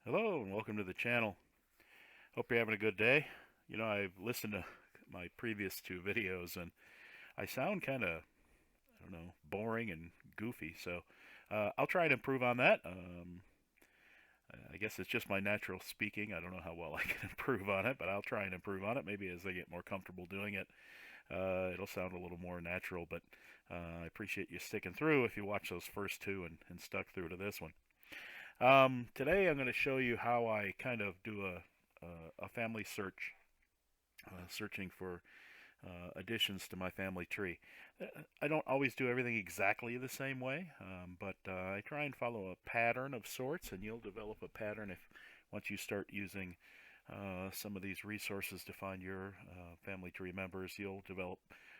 Hello and welcome to the channel. Hope you're having a good day. I've listened to my previous two videos and I sound kind of, I don't know, boring and goofy. So I'll try and improve on that. I guess it's just my natural speaking. I don't know how well I can improve on it, but I'll try and improve on it. Maybe as I get more comfortable doing it, it'll sound a little more natural. But I appreciate you sticking through if you watch those first two and stuck through to this one. Today I'm going to show you how I kind of do a family search, searching for additions to my family tree. I don't always do everything exactly the same way, but I try and follow a pattern of sorts, and you'll develop a pattern if once you start using some of these resources to find your family tree members, you'll develop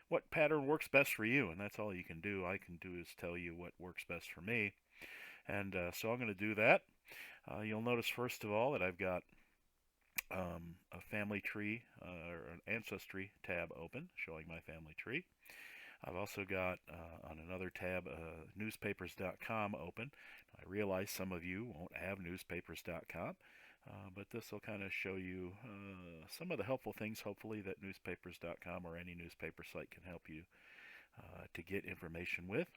what pattern works best for you, and that's all you can do. I can do is tell you what works best for me, and so I'm going to do that. You'll notice first of all that I've got a family tree or an ancestry tab open showing my family tree. I've also got on another tab newspapers.com open. I realize some of you won't have newspapers.com, but this will kind of show you some of the helpful things, hopefully, that newspapers.com or any newspaper site can help you to get information with.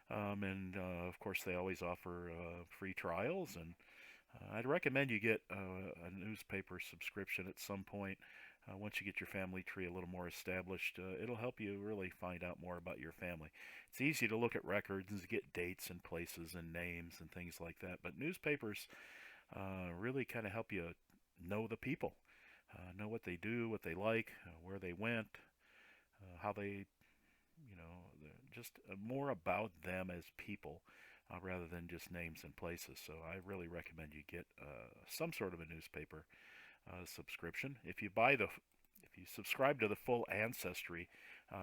And of course, they always offer free trials, and I'd recommend you get a newspaper subscription at some point. Once you get your family tree a little more established, it'll help you really find out more about your family. It's easy to look at records and get dates and places and names and things like that, but newspapers really kind of help you know the people, know what they do, what they like, where they went, how they, just more about them as people rather than just names and places. So I really recommend you get some sort of a newspaper subscription. If you subscribe to the full Ancestry,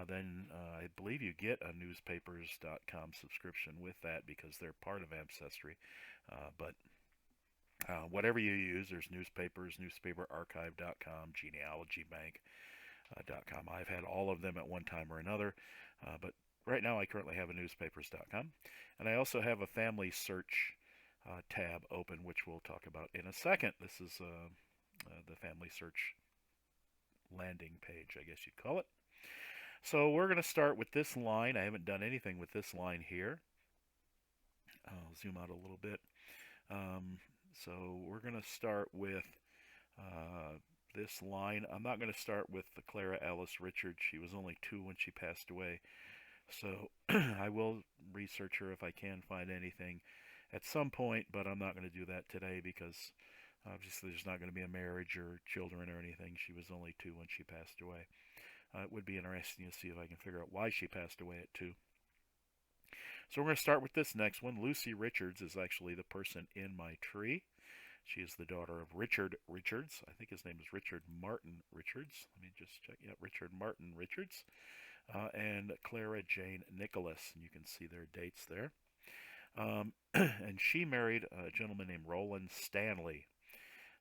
then I believe you get a newspapers.com subscription with that because they're part of Ancestry. But whatever you use, there's newspapers, newspaperarchive.com, genealogybank.com. I've had all of them at one time or another, but right now I currently have a newspapers.com. And I also have a family search tab open, which we'll talk about in a second. This is the family search landing page, I guess you'd call it. So we're going to start with this line. I haven't done anything with this line here. I'll zoom out a little bit. So we're going to start with uh, this line. I'm not going to start with the Clara Alice Richards. She was only 2 when she passed away. So I will research her if I can find anything at some point, but I'm not going to do that today because obviously there's not going to be a marriage or children or anything. She was only 2 when she passed away. It would be interesting to see if I can figure out why she passed away at 2. So we're going to start with this next one. Lucy Richards is actually the person in my tree. She is the daughter of Richard Richards. I think his name is Richard Martin Richards. Let me just check. Yeah, Richard Martin Richards. And Clara Jane Nicholas. And you can see their dates there. And she married a gentleman named Roland Stanley.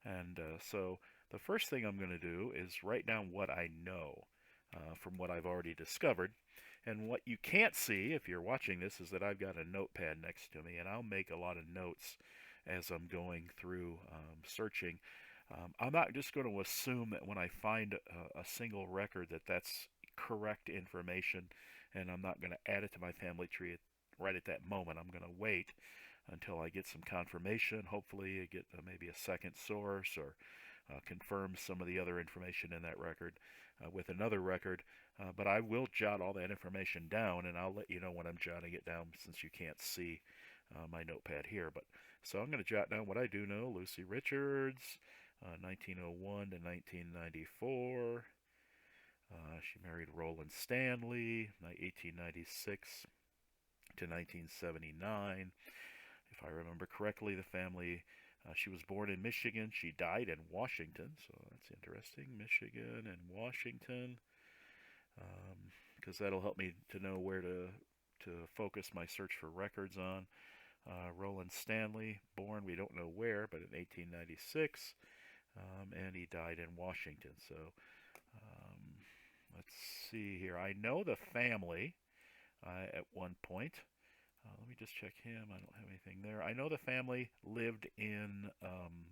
And so the first thing I'm going to do is write down what I know from what I've already discovered. And what you can't see if you're watching this is that I've got a notepad next to me, and I'll make a lot of notes as I'm going through searching. I'm not just going to assume that when I find a single record that that's correct information, and I'm not going to add it to my family tree right at that moment. I'm going to wait until I get some confirmation. Hopefully, I get maybe a second source or confirm some of the other information in that record with another record. But I will jot all that information down, and I'll let you know when I'm jotting it down since you can't see my notepad here. But so I'm going to jot down what I do know. Lucy Richards, 1901 to 1994. She married Roland Stanley, 1896 to 1979. If I remember correctly, the family, she was born in Michigan. She died in Washington, so that's interesting. Michigan and Washington, because that'll help me to know where to focus my search for records on. Roland Stanley, born we don't know where, but in 1896, and he died in Washington. So let's see here. I know the family at one point. Let me just check him. I don't have anything there. I know the family lived in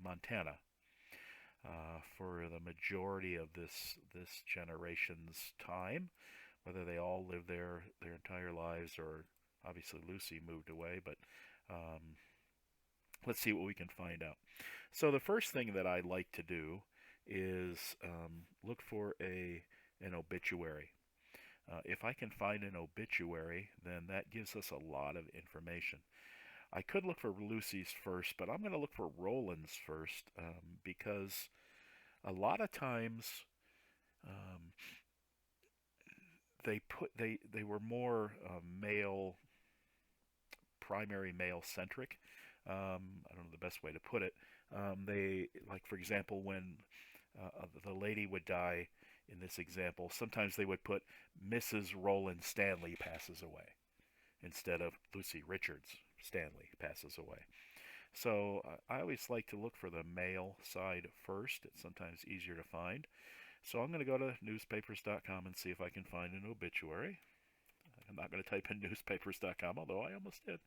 Montana for the majority of this generation's time. Whether they all lived there their entire lives, or obviously Lucy moved away, but um, let's see what we can find out. So the first thing that I like to do is look for a an obituary. If I can find an obituary, then that gives us a lot of information. I could look for Lucy's first, but I'm going to look for Roland's first because a lot of times um, they were more male, primary male centric. I don't know the best way to put it. They, like, for example, when the lady would die in this example, sometimes they would put Mrs. Roland Stanley passes away instead of Lucy Richards Stanley passes away. So I always like to look for the male side first. It's sometimes easier to find. So I'm going to go to newspapers.com and see if I can find an obituary. I'm not going to type in newspapers.com, although I almost did.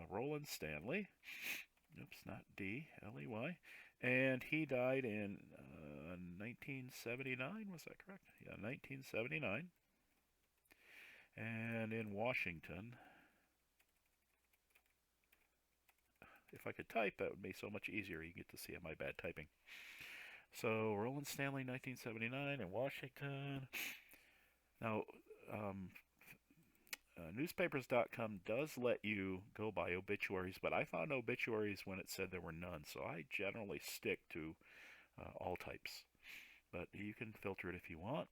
Roland Stanley. Oops, not D, L-E-Y. And he died in 1979, was that correct? Yeah, 1979. And in Washington. If I could type, that would be so much easier. You get to see my bad typing. So, Roland Stanley, 1979, in Washington. Now, um, newspapers.com does let you go by obituaries, but I found obituaries when it said there were none, so I generally stick to all types. But you can filter it if you want.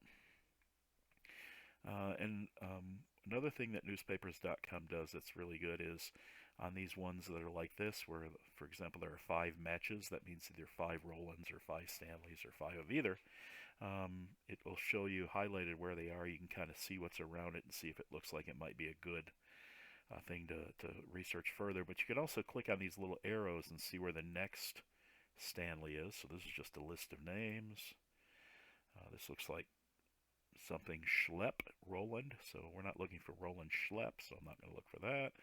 And another thing that newspapers.com does that's really good is on these ones that are like this, where, for example, there are 5 matches, that means either 5 Rolands or 5 Stanleys or 5 of either. It will show you highlighted where they are. You can kind of see what's around it and see if it looks like it might be a good thing to research further. But you can also click on these little arrows and see where the next Stanley is. So this is just a list of names. This looks like something Schlepp, Roland. So we're not looking for Roland Schlepp, so I'm not going to look for that.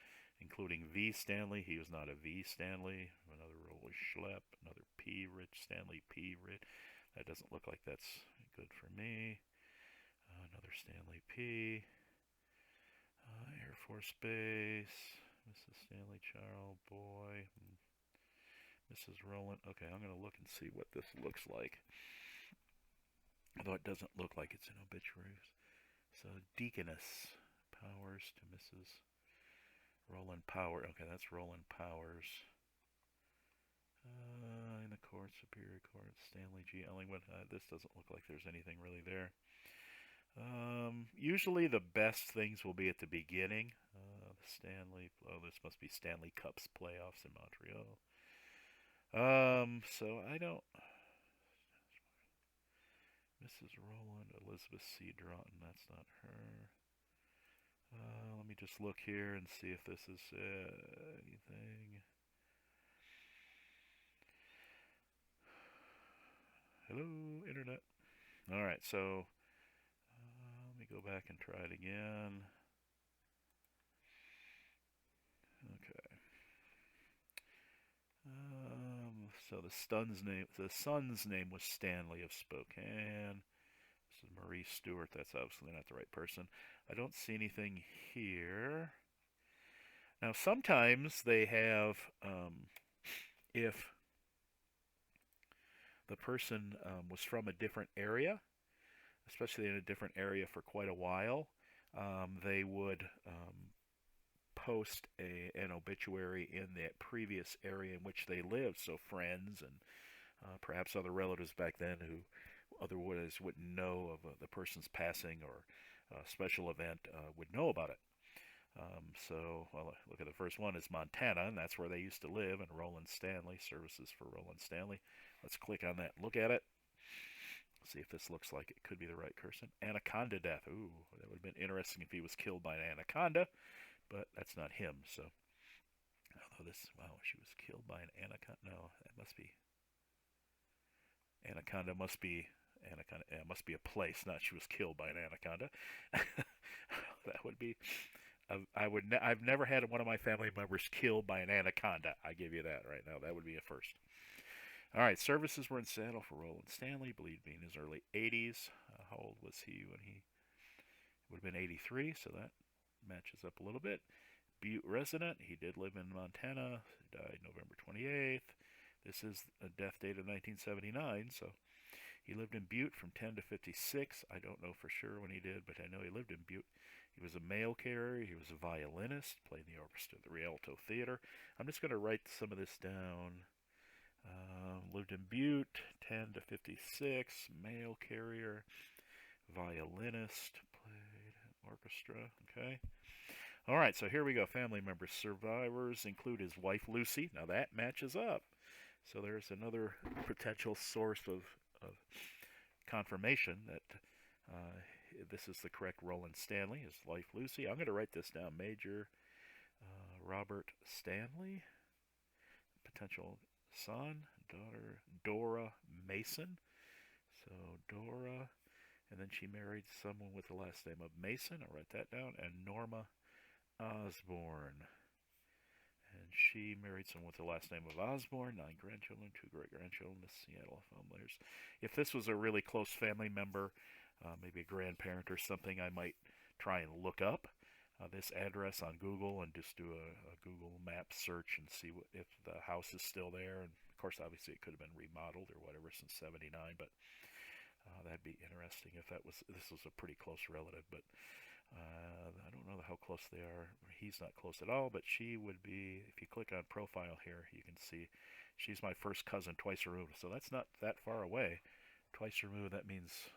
Including V. Stanley. He was not a V. Stanley. Another Roland Schlepp. Another P. Rich Stanley. P. Rich. That doesn't look like that's good for me. Another Stanley P. Air Force Base. Mrs. Stanley Charles Boy. Mrs. Roland. Okay, I'm going to look and see what this looks like. Although it doesn't look like it's an obituary. So, Deaconess Powers to Mrs. Roland Power. Okay, that's Roland Powers. In the court, Superior Court, Stanley G. Ellingwood. This doesn't look like there's anything really there. Usually the best things will be at the beginning. Stanley. Oh, this must be Stanley Cups playoffs in Montreal. So I don't. Mrs. Roland, Elizabeth C. Draughton. That's not her. Let me just look here and see if this is anything. Hello, Internet. Alright, so let me go back and try it again. Okay. So the son's name was Stanley of Spokane. This is Marie Stewart. That's obviously not the right person. I don't see anything here. Now, sometimes they have, if the person was from a different area, especially in a different area for quite a while, they would post an obituary in that previous area in which they lived. So friends and perhaps other relatives back then who otherwise wouldn't know of the person's passing or special event would know about it. Well, look at the first one. It's Montana, and that's where they used to live, and Roland Stanley, services for Roland Stanley. Let's click on that, look at it, see if this looks like it could be the right person. Anaconda death. Ooh, that would have been interesting if he was killed by an anaconda, but that's not him. So, although this, wow, she was killed by an anaconda. No, that must be anaconda. Must be anaconda. It must be a place, not she was killed by an anaconda. That would be I've never had one of my family members killed by an anaconda. I give you that right now. That would be a first. All right, services were in Seattle for Roland Stanley, believed to be in his early 80s. How old was he when he would have been 83? So that matches up a little bit. Butte resident. He did live in Montana. He died November 28th. This is a death date of 1979, so he lived in Butte from 10 to 56. I don't know for sure when he did, but I know he lived in Butte. He was a mail carrier. He was a violinist, played in the orchestra at the Rialto Theater. I'm just going to write some of this down. Lived in Butte, 10 to 56, mail carrier, violinist, played orchestra. Okay. All right, so here we go. Family members. Survivors include his wife, Lucy. Now that matches up. So there's another potential source of confirmation that this is the correct Roland Stanley, his wife, Lucy. I'm going to write this down. Major Robert Stanley, potential son, daughter Dora Mason. So Dora, and then she married someone with the last name of Mason. I'll write that down. And Norma Osborne. And she married someone with the last name of Osborne. 9 grandchildren, 2 great-grandchildren. The Seattle families. If this was a really close family member, maybe a grandparent or something, I might try and look up this address on Google and just do a Google Maps search and see if the house is still there. And of course, obviously, it could have been remodeled or whatever since '79, but that'd be interesting if this was a pretty close relative. But I don't know how close they are. He's not close at all, but she would be. If you click on profile here, you can see she's my first cousin twice removed. So that's not that far away. Twice removed, that means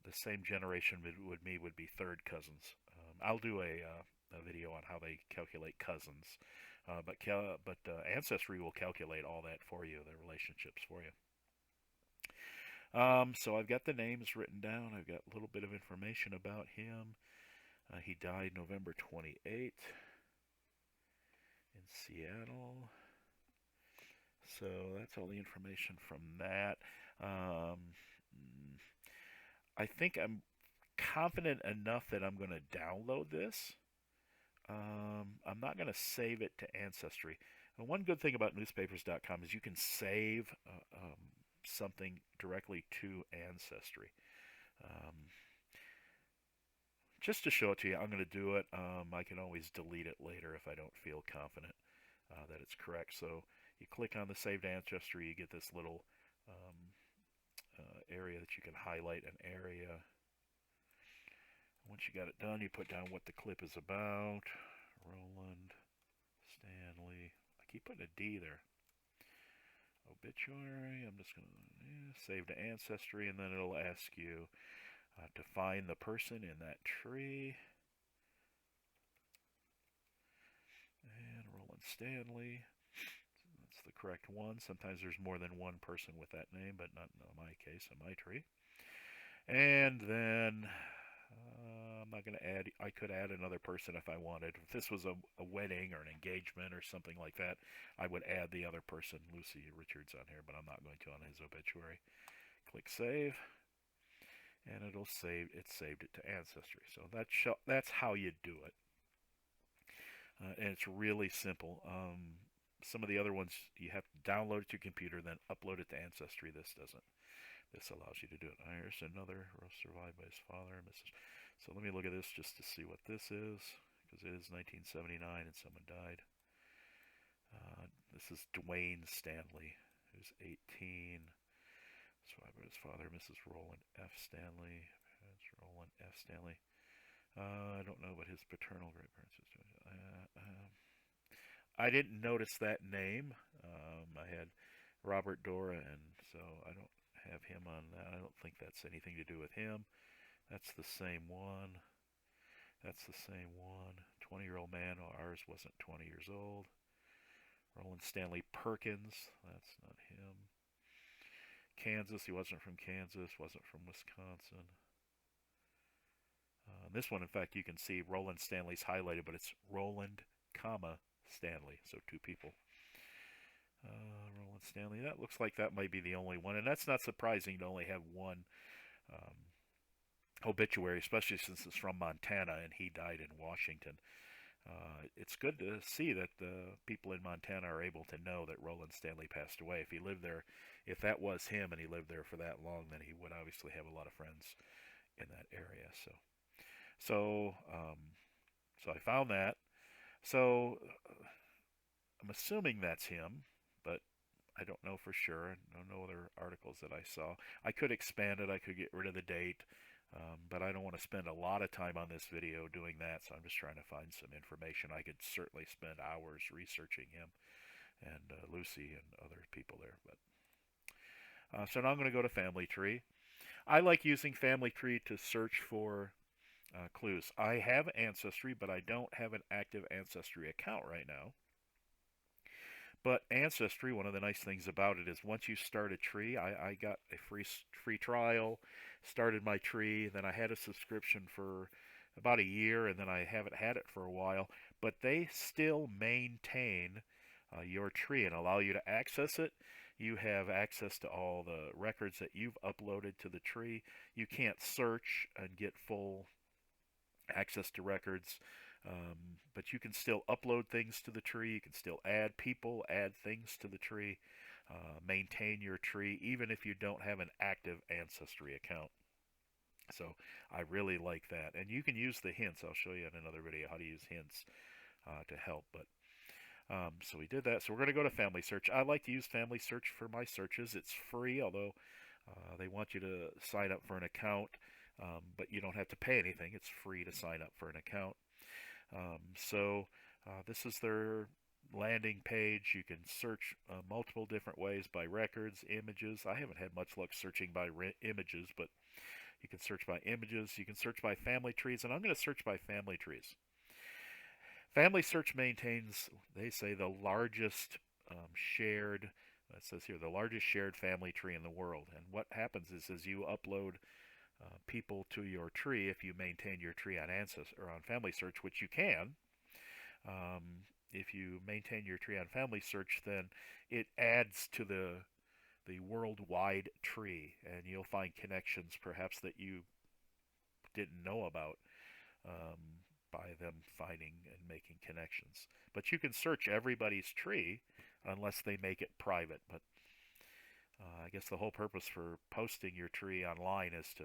the same generation with me would be third cousins. I'll do a video on how they calculate cousins, but Ancestry will calculate all that for you, the relationships for you. So I've got the names written down. I've got a little bit of information about him. He died November 28th in Seattle. So that's all the information from that. I think I'm confident enough that I'm going to download this. I'm not going to save it to Ancestry. And one good thing about newspapers.com is you can save something directly to Ancestry. Just to show it to you, I'm going to do it. I can always delete it later if I don't feel confident that it's correct. So you click on the saved ancestry, you get this little area that you can highlight an area. Once you got it done, you put down what the clip is about. Roland Stanley. I keep putting a D there. Obituary. I'm just going to save to Ancestry, and then it'll ask you to find the person in that tree. And Roland Stanley. That's the correct one. Sometimes there's more than one person with that name, but not in my case, in my tree. And then I'm not going to add, I could add another person if I wanted. If this was a wedding or an engagement or something like that, I would add the other person, Lucy Richards, on here, but I'm not going to on his obituary. Click Save. And it'll save. It saved it to Ancestry. So that's how you do it, and it's really simple. Some of the other ones you have to download it to your computer, then upload it to Ancestry. This doesn't. This allows you to do it. Here's another survived by his father and Mrs. So let me look at this just to see what this is, because it is 1979 and someone died. This is Dwayne Stanley, who's 18. Survived by his father, Mrs. Roland F. Stanley. Parents, Roland F. Stanley. I don't know what his paternal great-parents is doing. I didn't notice that name. I had Robert Dora, and so I don't have him on that. I don't think that's anything to do with him. That's the same one. That's the same one. 20-year-old man. Oh, ours wasn't 20 years old. Roland Stanley Perkins. That's not him. Kansas. He wasn't from Kansas. Wasn't from Wisconsin. This one, in fact, you can see Roland Stanley's highlighted, but it's Roland, comma, Stanley. So 2 people. Roland Stanley. That looks like that might be the only one, and that's not surprising to only have one obituary, especially since it's from Montana and he died in Washington. It's good to see that people in Montana are able to know that Roland Stanley passed away. If he lived there, if that was him and he lived there for that long, then he would obviously have a lot of friends in that area. So, so I found that. So I'm assuming that's him, but I don't know for sure. No other articles that I saw. I could expand it. I could get rid of the date. But I don't want to spend a lot of time on this video doing that, so I'm just trying to find some information. I could certainly spend hours researching him and Lucy and other people there. But so now I'm going to go to Family Tree. I like using Family Tree to search for clues. I have Ancestry, but I don't have an active Ancestry account right now. But Ancestry, one of the nice things about it is once you start a tree, I got a free trial, started my tree, then I had a subscription for about a year, and then I haven't had it for a while. But they still maintain your tree and allow you to access it. You have access to all the records that you've uploaded to the tree. You can't search and get full access to records. But you can still upload things to the tree. You can still add people, add things to the tree, maintain your tree, even if you don't have an active Ancestry account. So I really like that. And you can use the hints. I'll show you in another video how to use hints to help. But so we did that. So we're going to go to Family Search. I like to use Family Search for my searches. It's free, although they want you to sign up for an account. But you don't have to pay anything. It's free to sign up for an account. So this is their landing page. You can search multiple different ways by records, images. I haven't had much luck searching by images, but you can search by images. You can search by family trees, and I'm going to search by family trees. Family Search maintains, they say, the largest shared, it says here, the largest shared family tree in the world. And what happens is as you upload people to your tree, if you maintain your tree on Ancestry or on Family Search, which you can. If you maintain your tree on Family Search, then it adds to the worldwide tree, and you'll find connections perhaps that you didn't know about by them finding and making connections. But you can search everybody's tree unless they make it private. But I guess the whole purpose for posting your tree online is to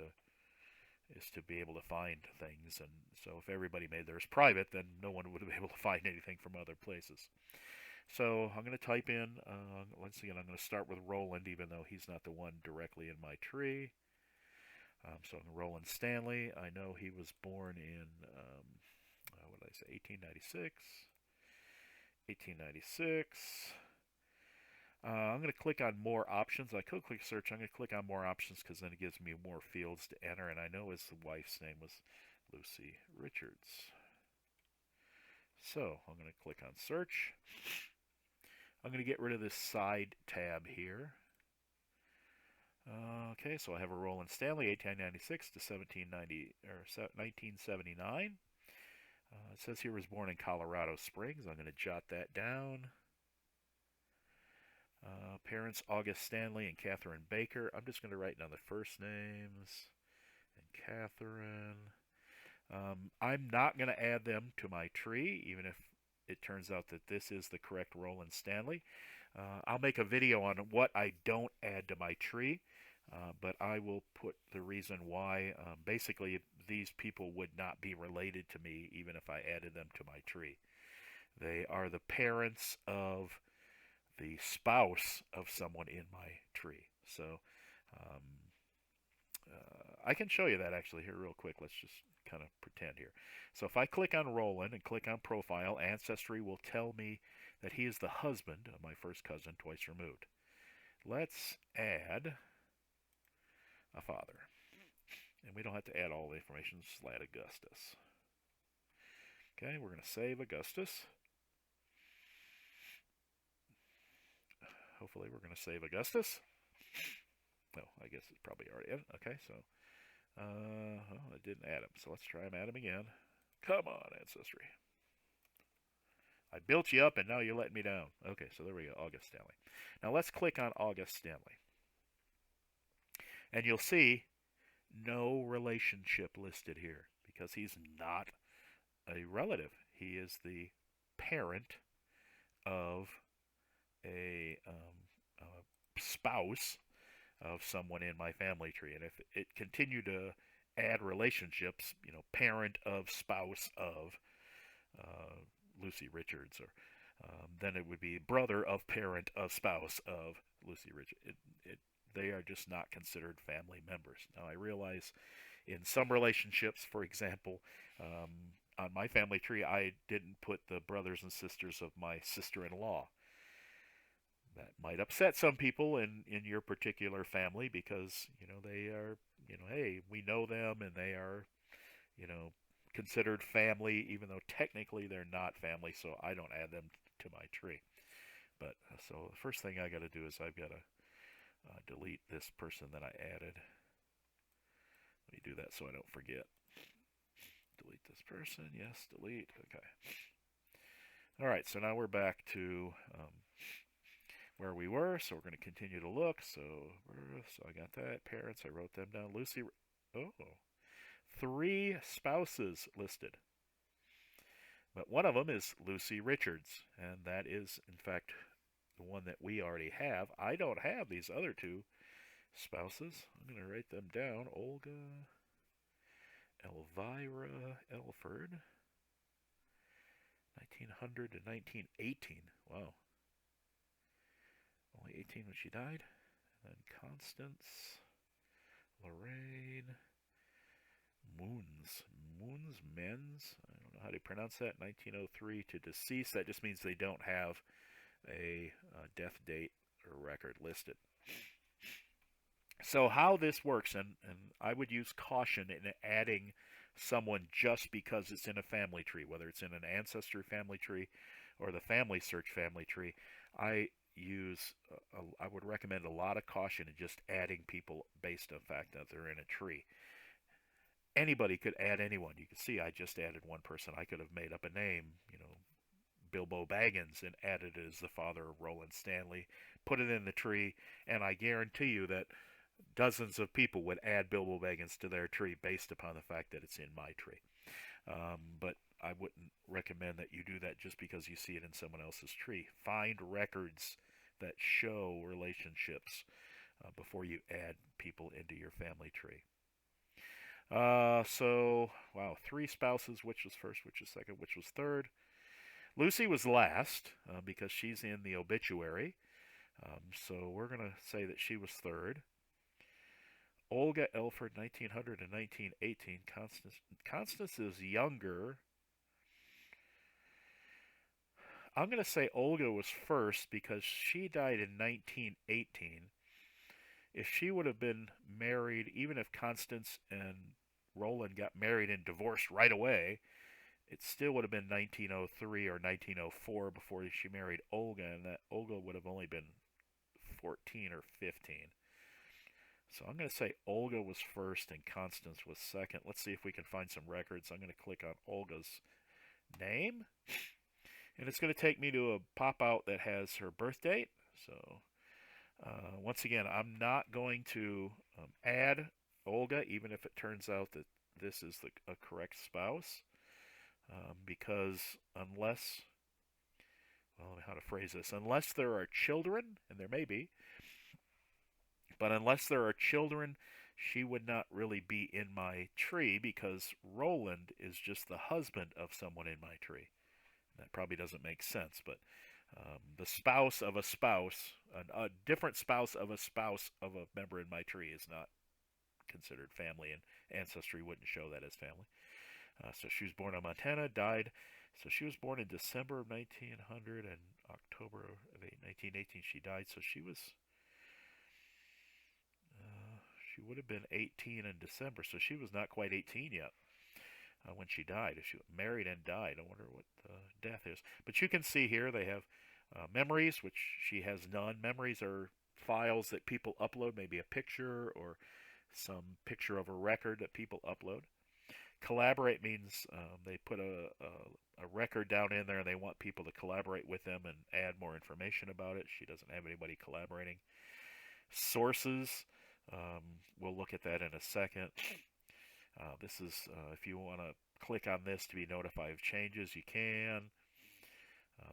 be able to find things. And so if everybody made theirs private, then no one would be able to find anything from other places. So I'm going to type in, once again, I'm going to start with Roland, even though he's not the one directly in my tree. So I'm Roland Stanley. I know he was born in, what did I say, 1896. 1896. I'm going to click on more options. I could click search. I'm going to click on more options because then it gives me more fields to enter. And I know his wife's name was Lucy Richards. So I'm going to click on search. I'm going to get rid of this side tab here. Okay, so I have a Roland Stanley, 1896 to 1979. It says he was born in Colorado Springs. I'm going to jot that down. Parents August Stanley and Catherine Baker. I'm just going to write down the first names. And Catherine. I'm not going to add them to my tree, even if it turns out that this is the correct Roland Stanley. I'll make a video on what I don't add to my tree, but I will put the reason why. Basically, these people would not be related to me even if I added them to my tree. They are the parents of the spouse of someone in my tree. So I can show you that actually here real quick. Let's just kind of pretend here. So if I click on Roland and click on Profile, Ancestry will tell me that he is the husband of my first cousin twice removed. Let's add a father. And we don't have to add all the information, just add Augustus. Okay, we're going to save Augustus. Hopefully we're going to save Augustus. No, I guess it's probably already in. Okay, so well, it didn't add him. So let's try and add him again. Come on, Ancestry. I built you up and now you're letting me down. Okay, so there we go, August Stanley. Now let's click on August Stanley. And you'll see no relationship listed here because he's not a relative. He is the parent of a spouse of someone in my family tree. And if it continued to add relationships, parent of spouse of uh, Lucy Richards, or then it would be brother of parent of spouse of Lucy Richards. They are just not considered family members. Now, I realize in some relationships, for example, on my family tree, I didn't put the brothers and sisters of my sister-in-law. That might upset some people in your particular family because, they are, hey, we know them and they are, you know, considered family, even though technically they're not family, so I don't add them to my tree. But so the first thing I got to do is I've got to delete this person that I added. Let me do that so I don't forget. Delete this person. Yes, delete. Okay. All right, so now we're back to where we were, so we're going to continue to look. So I got that. Parents, I wrote them down. Lucy, oh, 3 spouses listed. But one of them is Lucy Richards, and that is, in fact, the one that we already have. I don't have these other 2 spouses. I'm going to write them down. Olga, Elvira Elford, 1900 to 1918. Wow. Only 18 when she died. And then Constance, Lorraine, Men's. I don't know how to pronounce that. 1903 to deceased. That just means they don't have a death date or record listed. So how this works, and I would use caution in adding someone just because it's in a family tree, whether it's in an Ancestry family tree or the Family Search family tree. I I would recommend a lot of caution in just adding people based on the fact that they're in a tree. Anybody could add anyone. You can see I just added one person. I could have made up a name, Bilbo Baggins, and added it as the father of Roland Stanley, put it in the tree, and I guarantee you that dozens of people would add Bilbo Baggins to their tree based upon the fact that it's in my tree. But I wouldn't recommend that you do that just because you see it in someone else's tree. Find records that show relationships before you add people into your family tree. Wow, 3 spouses. Which was first, which was second, which was third. Lucy was last because she's in the obituary. So we're going to say that she was third. Olga Elford, 1900 to 1918. Constance is younger. I'm going to say Olga was first because she died in 1918. If she would have been married, even if Constance and Roland got married and divorced right away, it still would have been 1903 or 1904 before she married Olga, and that Olga would have only been 14 or 15. So I'm going to say Olga was first and Constance was second. Let's see if we can find some records. I'm going to click on Olga's name, and it's going to take me to a pop-out that has her birth date. So once again, I'm not going to add Olga, even if it turns out that this is a correct spouse, because unless, well, how to phrase this, unless there are children, and there may be, but unless there are children, she would not really be in my tree because Roland is just the husband of someone in my tree. That probably doesn't make sense, but the spouse of a spouse, a different spouse of a member in my tree is not considered family, and Ancestry wouldn't show that as family. So she was born in Montana, died. So she was born in December of 1900 and October of 1918 she died. So she would have been 18 in December. So she was not quite 18 yet when she died. If she married and died, I wonder what death is. But you can see here they have memories, which she has none. Memories are files that people upload, maybe a picture or some picture of a record that people upload. Collaborate means they put a record down in there and they want people to collaborate with them and add more information about it. She doesn't have anybody collaborating. Sources, We'll look at that in a second. This is, if you want to click on this to be notified of changes, you can.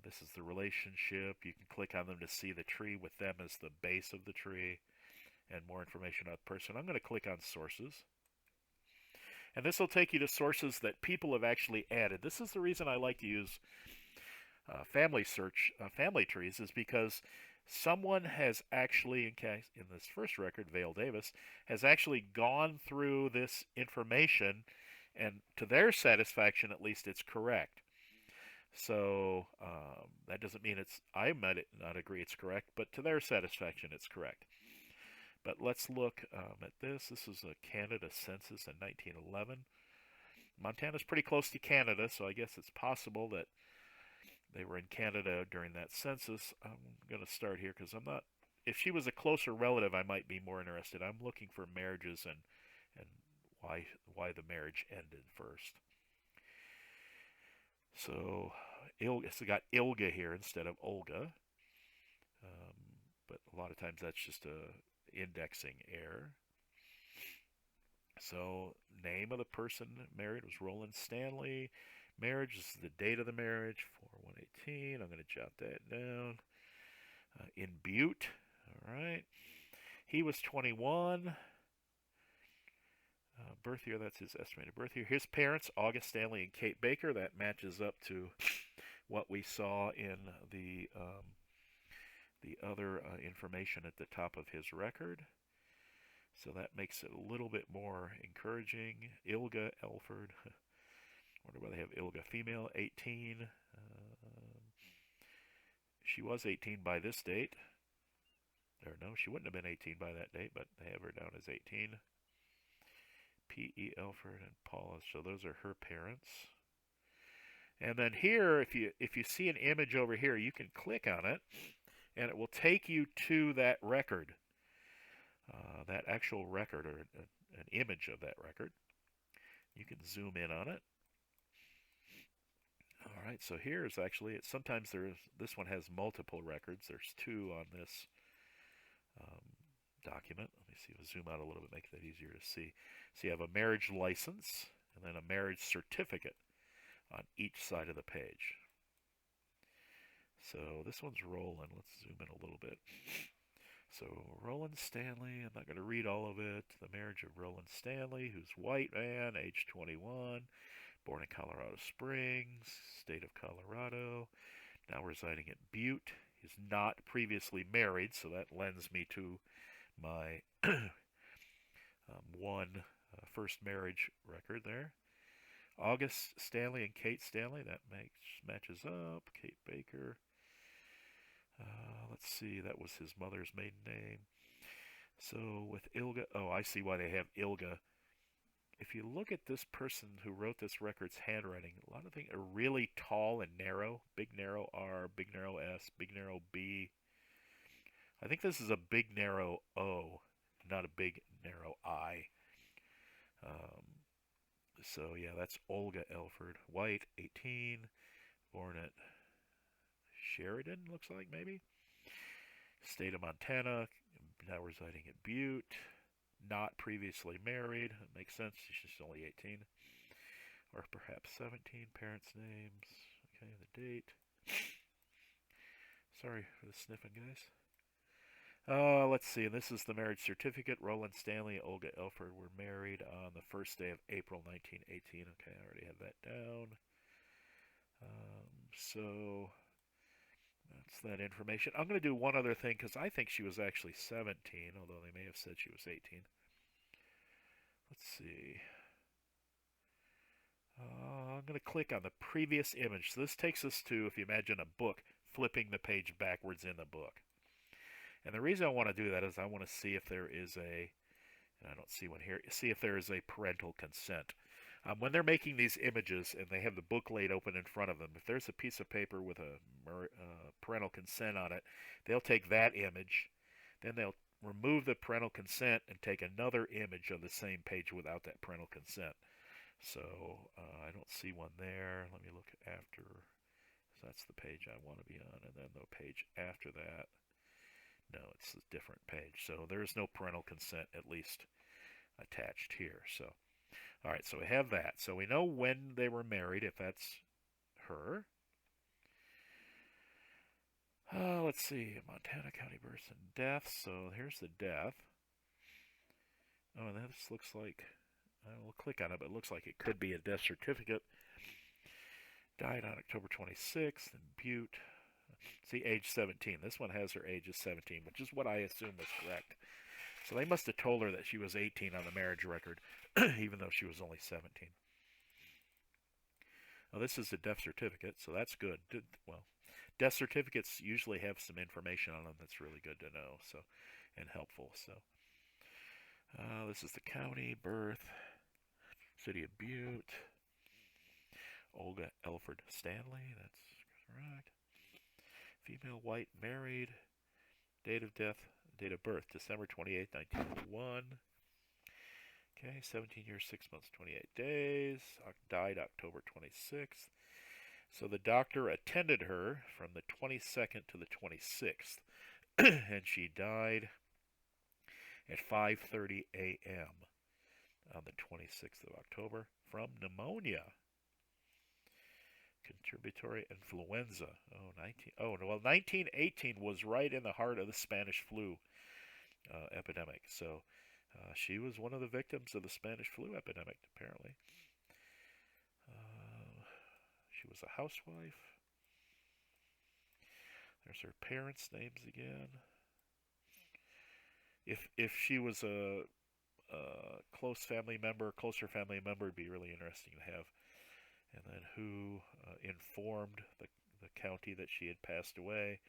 This is the relationship. You can click on them to see the tree with them as the base of the tree and more information about the person. I'm going to click on sources. And this will take you to sources that people have actually added. This is the reason I like to use family search, family trees, is because someone has actually, in this first record, Vale Davis, has actually gone through this information, and to their satisfaction, at least, it's correct. So that doesn't mean I might not agree it's correct, but to their satisfaction, it's correct. But let's look at this. This is a Canada census in 1911. Montana's pretty close to Canada, so I guess it's possible that they were in Canada during that census. I'm going to start here because I'm not. If she was a closer relative, I might be more interested. I'm looking for marriages and why the marriage ended first. So it's got Ilga here instead of Olga, but a lot of times that's just a indexing error. So name of the person married was Roland Stanley. Marriage is the date of the marriage, 4/1/18. I'm going to jot that down. In Butte, all right. He was 21. Birth year, that's his estimated birth year. His parents, August Stanley and Kate Baker. That matches up to what we saw in the other information at the top of his record. So that makes it a little bit more encouraging. Ilga Elford. Wonder why they have Ilga female, 18. She was 18 by this date. Or no, she wouldn't have been 18 by that date, but they have her down as 18. P.E. Elford and Paula. So those are her parents. And then here, if you see an image over here, you can click on it, and it will take you to that record, that actual record, or an image of that record. You can zoom in on it. All right, so here's actually, sometimes this one has multiple records. There's two on this document. Let me see if I zoom out a little bit, make that easier to see. So you have a marriage license and then a marriage certificate on each side of the page. So this one's Roland. Let's zoom in a little bit. So Roland Stanley, I'm not going to read all of it. The marriage of Roland Stanley, who's white man, age 21, born in Colorado Springs, state of Colorado, now residing in Butte. He's not previously married, so that lends me to my first marriage record there. August Stanley and Kate Stanley, that matches up. Kate Baker. Let's see, that was his mother's maiden name. So with Ilga, I see why they have Ilga. If you look at this person who wrote this record's handwriting, a lot of things are really tall and narrow. Big narrow R, big narrow S, big narrow B. I think this is a big narrow O, not a big narrow I. So yeah, that's Olga Elford. White, 18, born at Sheridan, looks like maybe. State of Montana, now residing at Butte. Not previously married. It makes sense. She's only 18. Or perhaps 17. Parents' names. Okay, the date. Sorry for the sniffing, guys. Let's see. This is the marriage certificate. Roland Stanley and Olga Elford were married on the first day of April 1918. Okay, I already have that down. So that's that information. I'm going to do one other thing because I think she was actually 17, although they may have said she was 18. Let's see. I'm going to click on the previous image. So this takes us to, if you imagine a book, flipping the page backwards in the book. And the reason I want to do that is I want to see if there is and I don't see one here, see if there is a parental consent. When they're making these images and they have the book laid open in front of them, if there's a piece of paper with a parental consent on it, they'll take that image, then they'll remove the parental consent and take another image of the same page without that parental consent. So I don't see one there. Let me look after. So that's the page I want to be on, and then the page after that. No, it's a different page. So there's no parental consent, at least attached here. So, all right, so we have that. So we know when they were married, if that's her. Let's see, Montana County births and deaths. So here's the death. Oh, and this looks like, we'll click on it, but it looks like it could be a death certificate. Died on October 26th in Butte. See, age 17. This one has her age as 17, which is what I assume was correct. So they must have told her that she was 18 on the marriage record, even though she was only 17. Well, this is a death certificate, so that's good. Well, death certificates usually have some information on them that's really good to know, so and helpful. So this is the county, birth, city of Butte, Olga Elford Stanley. That's correct. Female, white, married. Date of death, date of birth, December 28th, 1901. Okay, 17 years, 6 months, 28 days. Died October 26th. So the doctor attended her from the 22nd to the 26th, and she died at 5:30 a.m. on the 26th of October from pneumonia. Contributory influenza. Oh, well, 1918 was right in the heart of the Spanish flu epidemic. So she was one of the victims of the Spanish flu epidemic, apparently. She was a housewife. There's her parents' names again. If she was a closer family member, it'd be really interesting to have. And then who informed the county that she had passed away?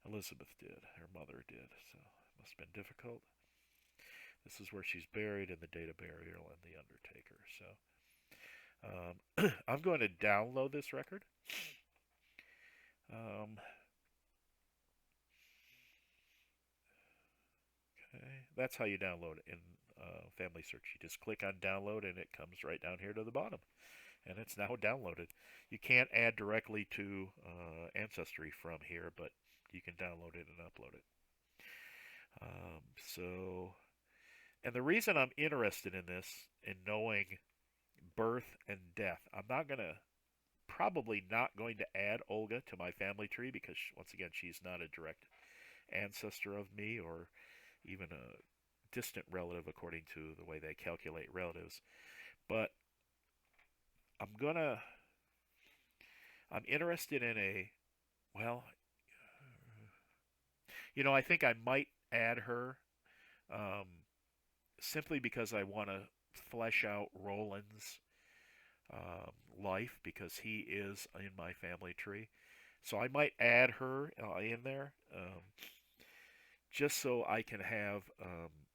Elizabeth did. Her mother did. So it must have been difficult. This is where she's buried and the date of burial and the undertaker. So I'm going to download this record. Okay, that's how you download it in Family Search. You just click on download and it comes right down here to the bottom. And it's now downloaded. You can't add directly to Ancestry from here, but you can download it and upload it. And the reason I'm interested in this, in knowing birth and death, probably not going to add Olga to my family tree because, once again, she's not a direct ancestor of me or even a distant relative according to the way they calculate relatives. But I'm interested in I think I might add her um, simply because I want to flesh out Roland's life because he is in my family tree. So I might add her in there just so I can have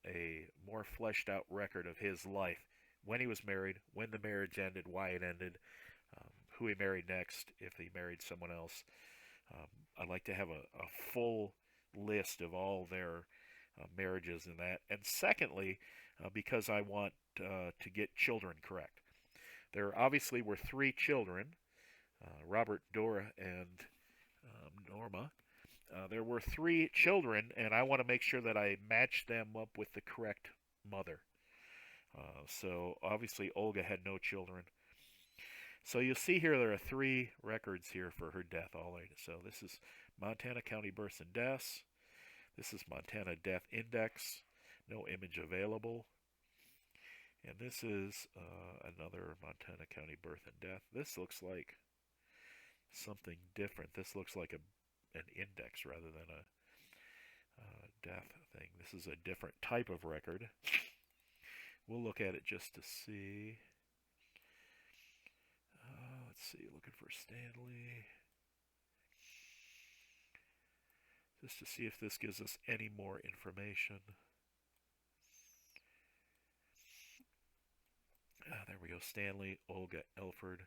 a more fleshed out record of his life, when he was married, when the marriage ended, why it ended, who he married next, if he married someone else. I'd like to have a full list of all their marriages and that. And secondly, because I want to get children correct. There obviously were 3 children, Robert, Dora, and Norma. There were 3 children, and I want to make sure that I match them up with the correct mother. So obviously Olga had no children. So you'll see here there are 3 records here for her death. So this is Montana County births and deaths. This is Montana Death Index. No image available. And this is another Montana County birth and death. This looks like something different. This looks like an index rather than a death thing. This is a different type of record. We'll look at it just to see. Let's see, looking for Stanley. Just to see if this gives us any more information. There we go, Stanley, Olga Elford.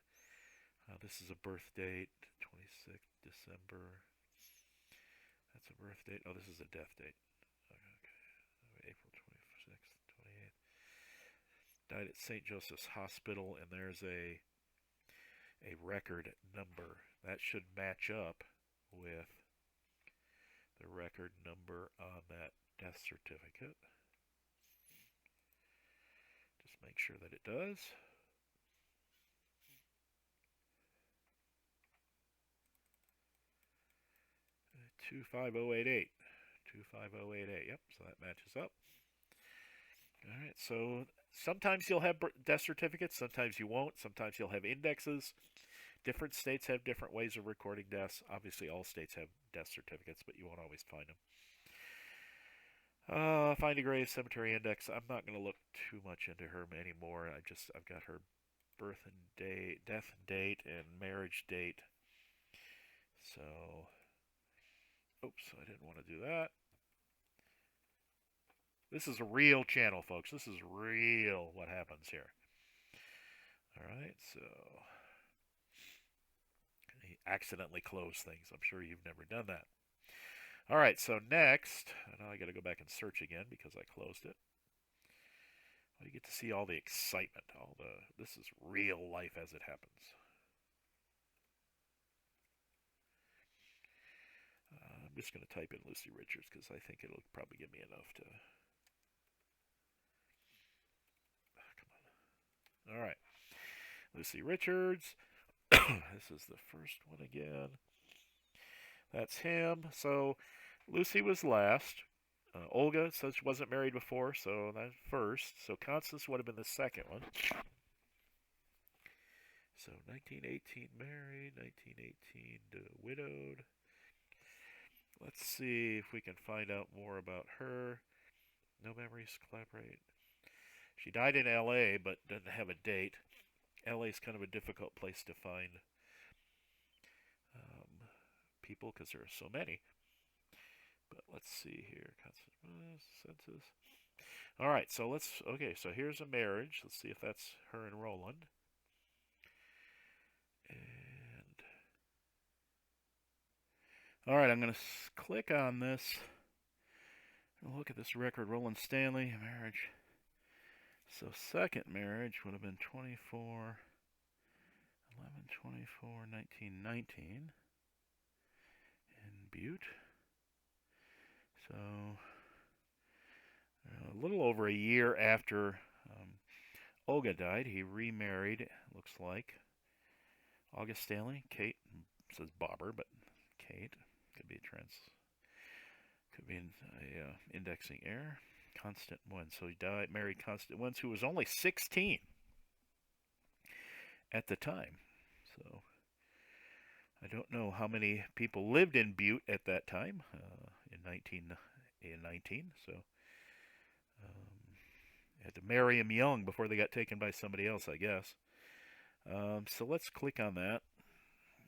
This is a birth date, 26th December. That's a birth date. Oh, this is a death date. Okay. April 26th, 28th. Died at St. Joseph's Hospital, and there's a record number. That should match up with the record number on that death certificate. Just make sure that it does. 25088. 25088. Yep, so that matches up. All right, so sometimes you'll have death certificates, sometimes you won't. Sometimes you'll have indexes. Different states have different ways of recording deaths. Obviously, all states have death certificates, but you won't always find them. Find a grave, cemetery index. I'm not going to look too much into her anymore. I've got her birth and date, death and date, and marriage date. So, oops, I didn't want to do that. This is a real channel, folks. This is real what happens here. All right, so he accidentally closed things. I'm sure you've never done that. All right, so next, now I got to go back and search again because I closed it. Well, you get to see all the excitement. This is real life as it happens. I'm just going to type in Lucy Richards because I think it'll probably give me enough to. Come on. All right, Lucy Richards. This is the first one again. That's him. So Lucy was last. Olga says she wasn't married before, so that's first. So Constance would have been the second one. So 1918 married, 1918 widowed. Let's see if we can find out more about her. No memories, collaborate. She died in L.A., but doesn't have a date. L.A. is kind of a difficult place to find people because there are so many. But let's see here. Census. All right, so so here's a marriage. Let's see if that's her and Roland. And all right, I'm going to click on this. Look at this record. Roland Stanley, marriage. So second marriage would have been 24, 1919 in Butte. So a little over a year after Olga died, he remarried, looks like. August Stanley, Kate, says Bobber, but Kate, could be an indexing error. Constant Wentz, so he married Constant Wentz, who was only 16 at the time. So I don't know how many people lived in Butte at that time, in 1919. So had to marry him young before they got taken by somebody else, I guess. So let's click on that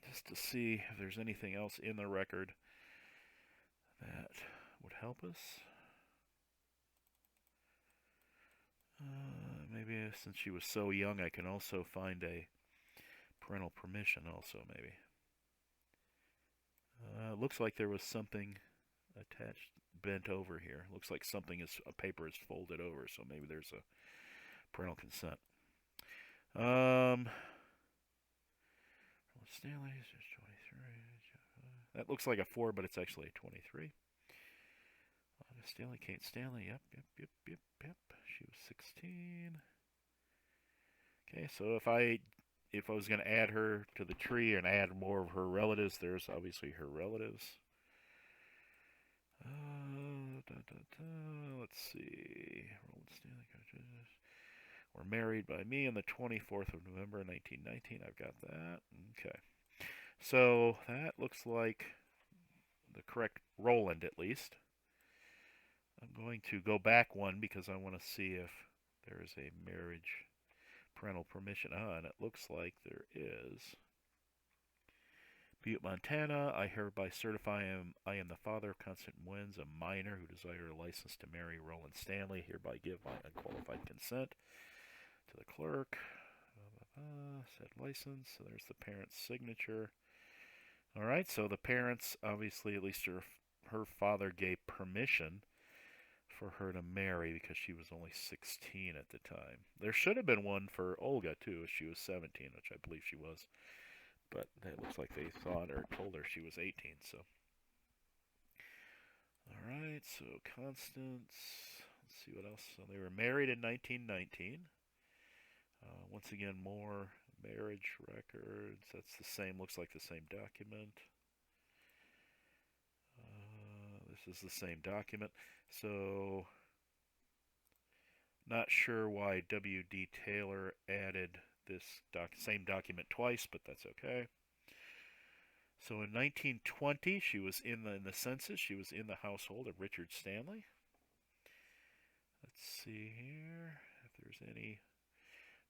just to see if there's anything else in the record that would help us. Maybe since she was so young, I can also find a parental permission also, maybe. Looks like there was something attached, bent over here. Looks like a paper is folded over, so maybe there's a parental consent. Stanley, 23. That looks like a 4, but it's actually a 23. Stanley, Kate Stanley, yep. She was 16. Okay, so if I was going to add her to the tree and add more of her relatives, there's obviously her relatives. Let's see. Roland Stanley were married by me on the 24th of November 1919. I've got that. Okay. So that looks like the correct Roland, at least. I'm going to go back one because I want to see if there is a marriage parental permission on. It looks like there is. Butte, Montana. I hereby certify I am the father of Constant Wins, a minor who desire a license to marry Roland Stanley. Hereby give my unqualified consent to the clerk. Said license. So there's the parent's signature. All right, so the parents, obviously, at least her father gave permission for her to marry because she was only 16 at the time. There should have been one for Olga, too, if she was 17, which I believe she was. But it looks like they thought or told her she was 18, so. Alright, so Constance. Let's see what else. So they were married in 1919. Once again, more marriage records. That's the same, looks like the same document. This is the same document. So, not sure why W.D. Taylor added this same document twice, but that's okay. So in 1920, she was in the census. She was in the household of Richard Stanley. Let's see here if there's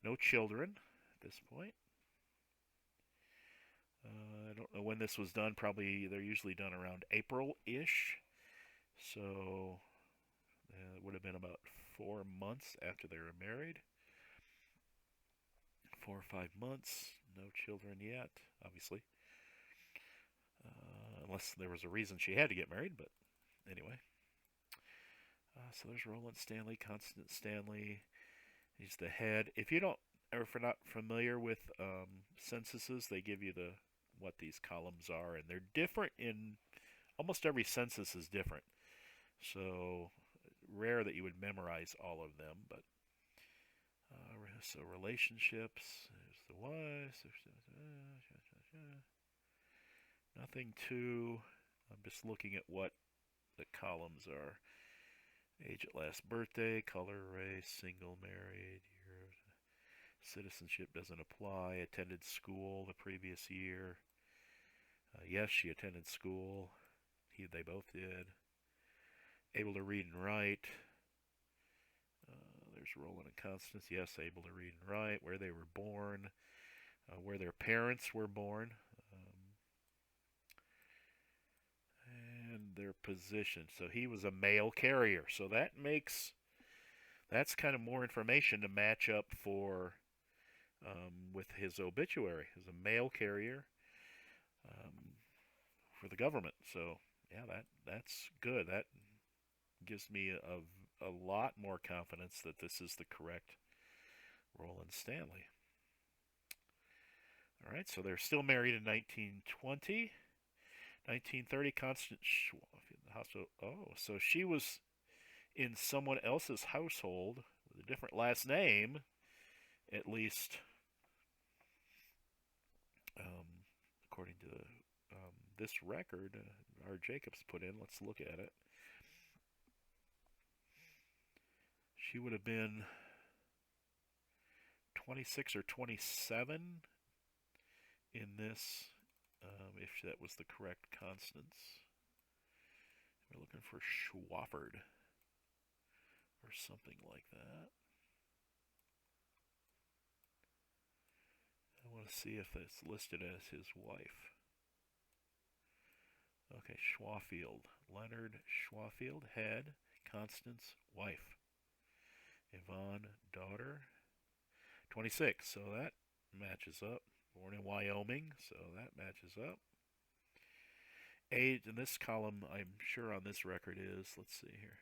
no children at this point. I don't know when this was done. Probably they're usually done around April-ish. So it would have been about 4 months after they were married. 4 or 5 months. No children yet, obviously. Unless there was a reason she had to get married, but anyway. So there's Roland Stanley, Constance Stanley. He's the head. If you're not familiar with censuses, they give you what these columns are, and they're different in almost every census is different. So rare that you would memorize all of them, but so relationships. There's the wives. Nothing too. I'm just looking at what the columns are. Age at last birthday, color, race, single, married, year, citizenship doesn't apply. Attended school the previous year. Yes, she attended school. They both did. Able to read and write. There's Roland and Constance. Yes, able to read and write. Where they were born. Where their parents were born. And their position. So he was a mail carrier. So that's kind of more information to match up for with his obituary. As a mail carrier for the government. So yeah, that's good. That gives me a lot more confidence that this is the correct Roland Stanley. All right, so they're still married in 1920. 1930, Constance Schwafield. Oh, so she was in someone else's household with a different last name, at least according to this record our Jacobs put in. Let's look at it. She would have been 26 or 27 in this, if that was the correct Constance. We're looking for Schwafford or something like that. I want to see if it's listed as his wife. Okay, Schwafield. Leonard Schwafield, head. Constance, wife. Yvonne, daughter. 26, so that matches up. Born in Wyoming, so that matches up. Age, in this column, I'm sure on this record is, let's see here.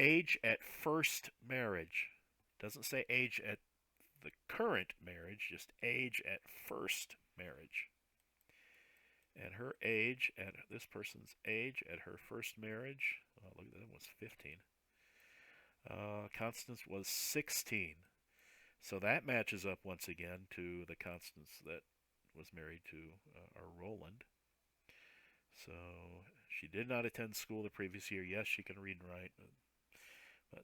Age at first marriage. Doesn't say age at the current marriage, just age at first marriage. And her age, at this person's age at her first marriage, oh, look, that was 15. Constance was 16. So that matches up once again to the Constance that was married to our Roland. So she did not attend school the previous year. Yes, she can read and write.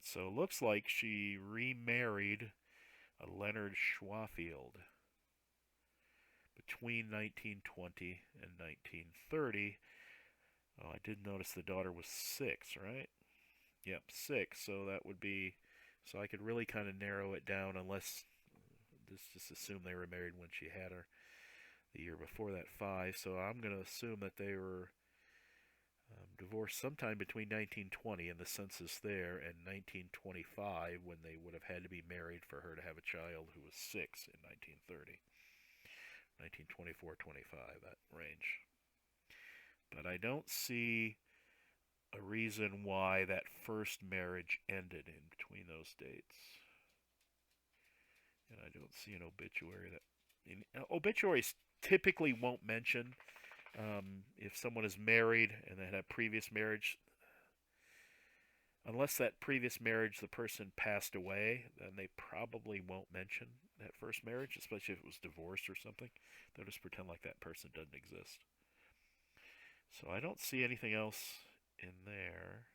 So it looks like she remarried Leonard Schwafield between 1920 and 1930. Oh, I did notice the daughter was 6, right? Yep, 6. So that would be, so I could really kind of narrow it down unless just assume they were married when she had her the year before that, 5. So I'm going to assume that they were divorced sometime between 1920 and the census there and 1925 when they would have had to be married for her to have a child who was 6 in 1930. 1924, 25, that range. But I don't see a reason why that first marriage ended in between those dates. And I don't see an obituary that... obituaries typically won't mention If someone is married and they had a previous marriage, unless that previous marriage the person passed away, then they probably won't mention that first marriage, especially if it was divorced or something. They'll just pretend like that person doesn't exist. So I don't see anything else in there.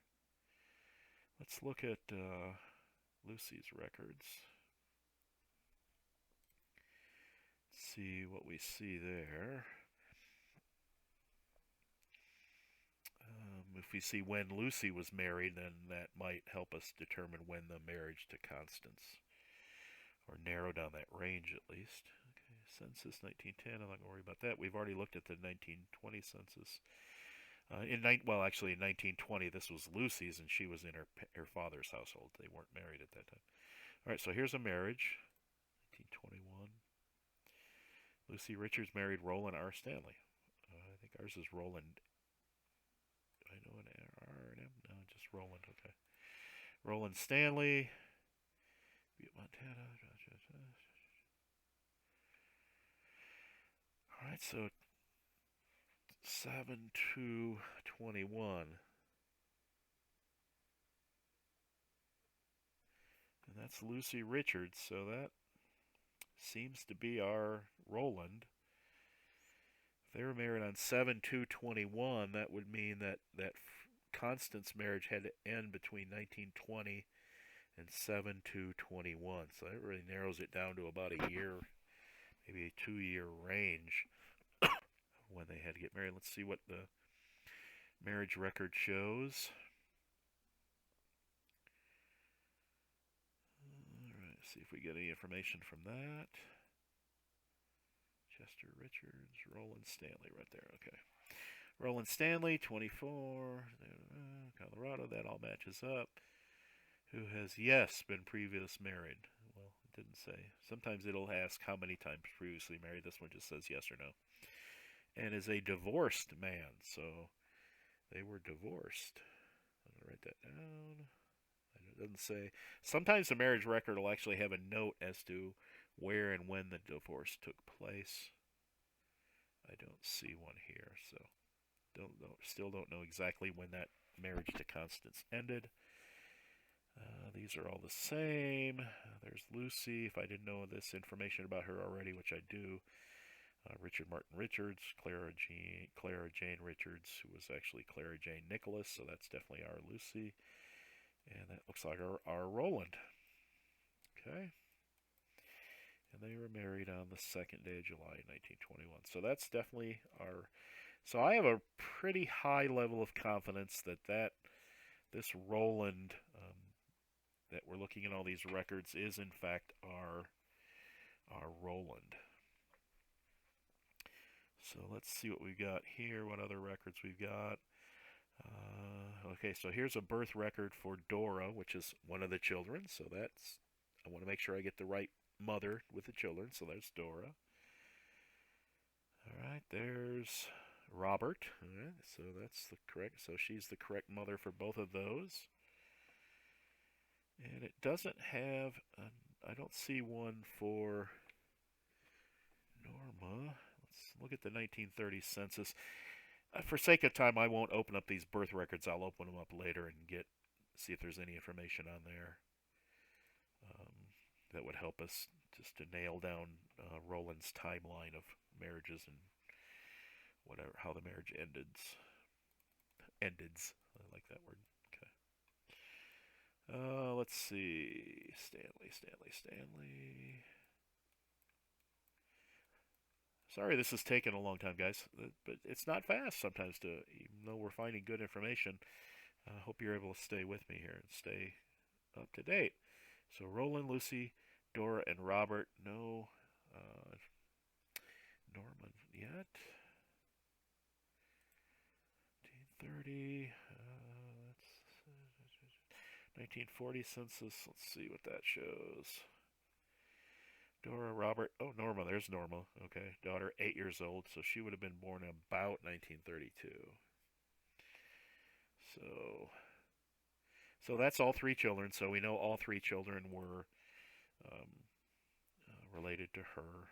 Let's look at Lucy's records. See what we see there. If we see when Lucy was married, then that might help us determine when the marriage to Constance, or narrow down that range at least. Okay, census 1910. I'm not going to worry about that. We've already looked at the 1920 census. Actually, in 1920, this was Lucy's, and she was in her father's household. They weren't married at that time. All right, so here's a marriage, 1921. Lucy Richards married Roland R. Stanley. I think ours is Roland. I know an R and M. No, just Roland. Okay, Roland Stanley, Montana. All right, so 7/2/21, and that's Lucy Richards. So that seems to be our Roland. If they were married on 7/2/21, that would mean that Constance marriage had to end between 1920 and 7/2/21. So that really narrows it down to about a year, maybe a 2 year range when they had to get married. Let's see what the marriage record shows. Alright, see if we get any information from that. Chester Richards, Roland Stanley right there. Okay. Roland Stanley, 24, Colorado. That all matches up. Who has, yes, been previous married. Well, it didn't say. Sometimes it'll ask how many times previously married. This one just says yes or no. And is a divorced man. So they were divorced. I'm going to write that down. It doesn't say. Sometimes the marriage record will actually have a note as to where and when the divorce took place. I don't see one here, so still don't know exactly when that marriage to Constance ended. These are all the same. There's Lucy. If I didn't know this information about her already, which I do. Richard Martin Richards, Clara Jane Richards, who was actually Clara Jane Nicholas, so that's definitely our Lucy. And that looks like our Roland. Okay. And they were married on the 2nd day of July, 1921. So that's definitely our... So I have a pretty high level of confidence that this Roland, that we're looking at all these records, is in fact our Roland. So let's see what we've got here, what other records we've got. Okay, so here's a birth record for Dora, which is one of the children. So that's... I want to make sure I get the right mother with the children. So there's Dora. All right, there's Robert. All right, so that's the correct... So she's the correct mother for both of those. And it doesn't have... I don't see one for Norma. Let's look at the 1930 census. For sake of time, I won't open up these birth records. I'll open them up later and see if there's any information on there that would help us just to nail down Roland's timeline of marriages and whatever, how the marriage ends. I like that word. Okay. Let's see. Stanley. Sorry this is taking a long time, guys, but it's not fast sometimes even though we're finding good information. I hope you're able to stay with me here and stay up to date. So Roland, Lucy, Dora, and Robert. No Norman yet. 1930. 1940 census. Let's see what that shows. Dora, Robert. Oh, Norma. There's Norma. Okay. Daughter, 8 years old. So she would have been born about 1932. So that's all 3 children. So we know all 3 children were related to her.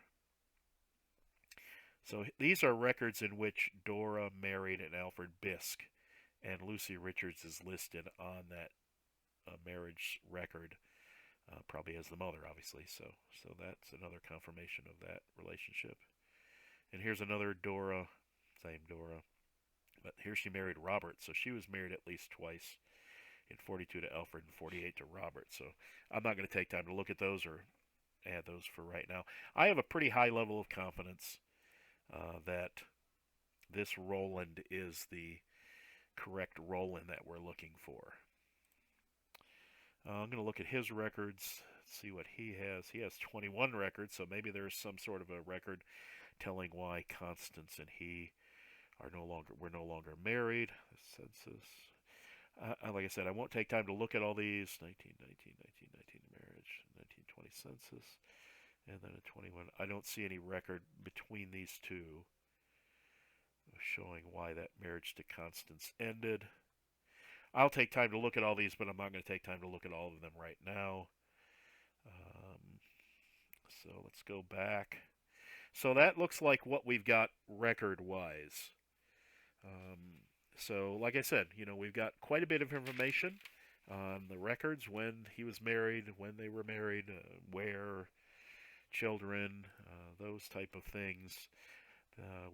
So these are records in which Dora married an Alfred Bisk, and Lucy Richards is listed on that marriage record, probably as the mother, obviously. So that's another confirmation of that relationship. And here's another Dora, same Dora, but here she married Robert, so she was married at least twice. In 42 to Alfred and 48 to Robert. So I'm not going to take time to look at those or add those for right now. I have a pretty high level of confidence that this Roland is the correct Roland that we're looking for. I'm going to look at his records, see what he has. He has 21 records, so maybe there's some sort of a record telling why Constance and he are we're no longer married. The census. Like I said, I won't take time to look at all these. 1919, 1919 marriage, 1920 census, and then a 21. I don't see any record between these two showing why that marriage to Constance ended. I'll take time to look at all these, but I'm not going to take time to look at all of them right now. So let's go back. So that looks like what we've got record-wise. So, like I said, we've got quite a bit of information on the records, when he was married, when they were married, where, children, those type of things.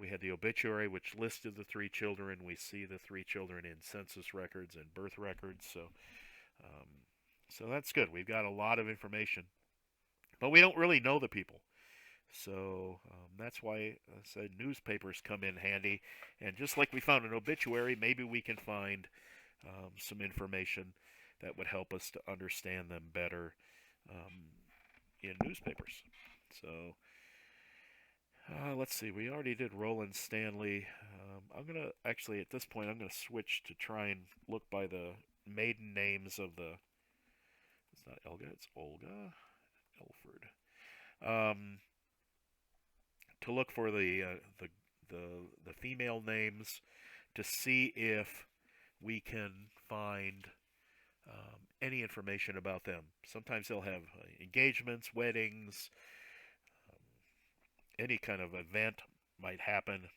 We had the obituary, which listed the three children. We see the three children in census records and birth records. So that's good. We've got a lot of information, but we don't really know the people. So that's why I said newspapers come in handy. And just like we found an obituary, maybe we can find some information that would help us to understand them better in newspapers. So let's see. We already did Roland, Stanley. I'm going to actually, at this point, I'm going to switch to try and look by the maiden names of the. It's not Elga, it's Olga. Elford. To look for the female names to see if we can find any information about them. Sometimes they'll have engagements, weddings, any kind of event might happen.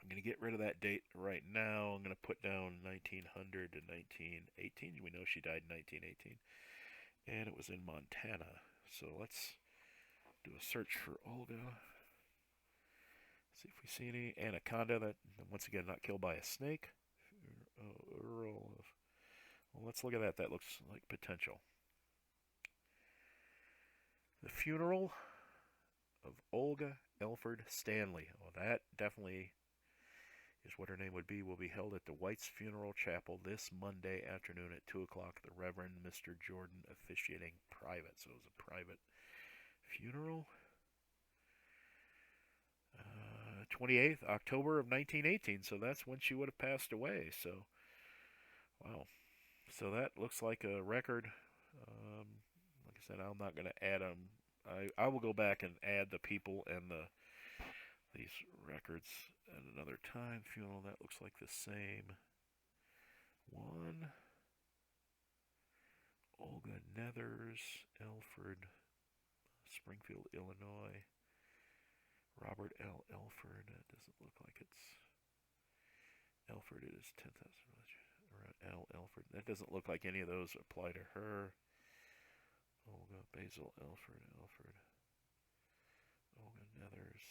I'm going to get rid of that date right now. I'm going to put down 1900 to 1918. We know she died in 1918. And it was in Montana. So let's do a search for Olga. See if we see any anaconda that, once again, not killed by a snake. Earl of. Well, let's look at that. That looks like potential. The funeral of Olga Elford Stanley. Oh, that definitely is what her name would be. Will be held at the White's Funeral Chapel this Monday afternoon at 2 o'clock. The Reverend Mr. Jordan officiating private. So it was a private funeral. 28th October of 1918. So that's when she would have passed away. So, wow. So that looks like a record. Like I said, I'm not going to add them. I will go back and add the people and these records at another time. Funeral, that looks like the same one. Olga Nethers, Elford, Springfield, Illinois. Robert L. Elford. That doesn't look like it's Elford. It is 10,000. L. Elford. That doesn't look like any of those apply to her. Olga Basil Elford. Olga Nethers.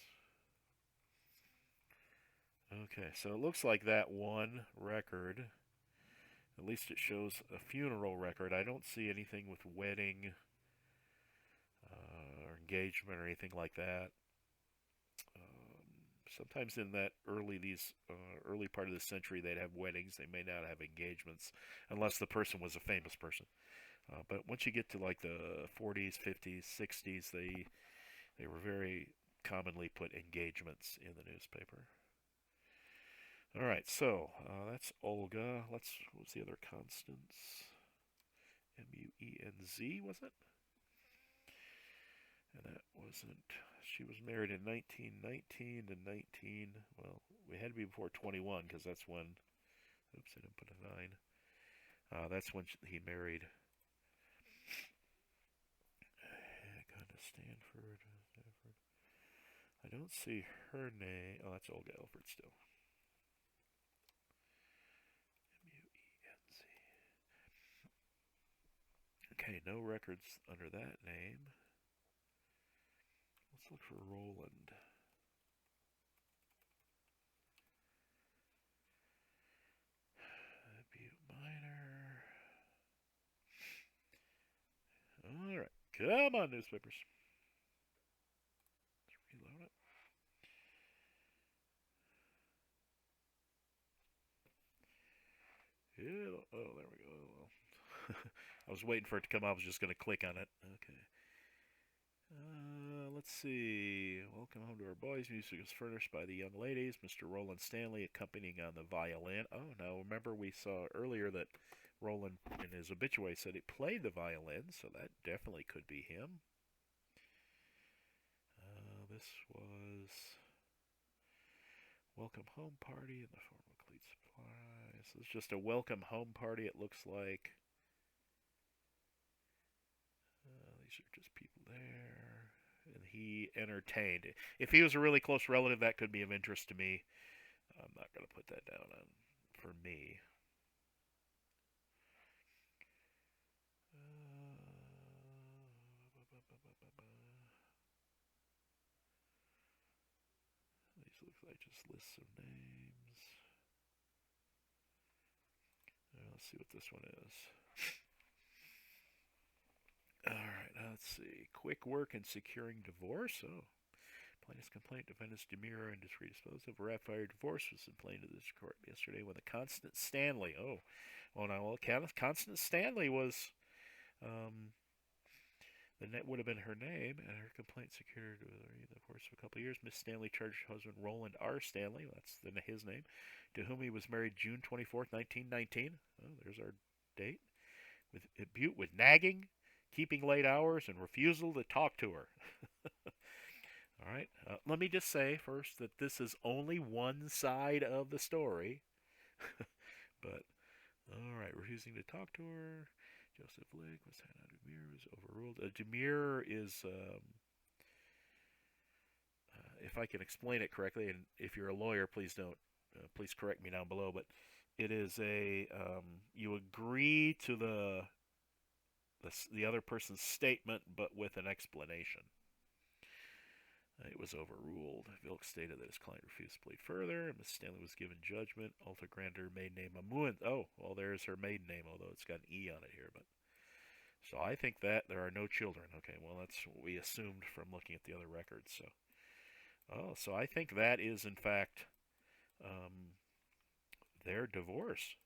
Okay, so it looks like that one record. At least it shows a funeral record. I don't see anything with wedding or engagement or anything like that. Sometimes in that early part of the century, they'd have weddings. They may not have engagements, unless the person was a famous person. But once you get to like the 40s, 50s, 60s, they were very commonly put engagements in the newspaper. All right, so that's Olga. What's the other Constance? Muenz, was it? And that wasn't. She was married in 1919 to 19. Well, we had to be before 21 because that's when. Oops, I didn't put a 9. That's when he married. Gone to Stanford. I don't see her name. Oh, that's Olga Elford still. M-U-E-N-Z. Okay, no records under that name. Let's look for Roland. Butte Minor. Alright, come on, newspapers. Let's reload it. Yeah, oh, there we go. Well, I was waiting for it to come up. I was just going to click on it. Okay. Let's see. Welcome home to our boys. Music is furnished by the young ladies. Mr. Roland Stanley accompanying on the violin. Oh, now remember we saw earlier that Roland in his obituary said he played the violin, so that definitely could be him. This was welcome home party in the form of cleat supplies. This is just a welcome home party, it looks like. These are just people there. And he entertained. If he was a really close relative, that could be of interest to me. I'm not going to put that down on for me. These look like just lists of names. Let's see what this one is. Alright, let's see. Quick work in securing divorce. Oh. Plaintiff's complaint, defendant's demur and disposed of. Ratified divorce was complained to this court yesterday when the Constant Stanley. Oh. Well, now, Constant Stanley was. The net would have been her name, and her complaint secured the divorce of a couple of years. Miss Stanley charged her husband Roland R. Stanley, that's his name, to whom he was married June 24th, 1919. Oh, there's our date. With Butte with nagging, keeping late hours, and refusal to talk to her. All right. Let me just say first that this is only one side of the story. But, all right, refusing to talk to her. Joseph Lake was Demure was overruled. Demure is, if I can explain it correctly, and if you're a lawyer, please don't, please correct me down below. But it is you agree to the other person's statement, but with an explanation. It was overruled. Vilk stated that his client refused to plead further. Miss Stanley was given judgment. Alta Grander maiden name Amuan. Oh, well, there's her maiden name, although it's got an E on it here. But so I think that there are no children. Okay, well, that's what we assumed from looking at the other records. So I think that is in fact their divorce.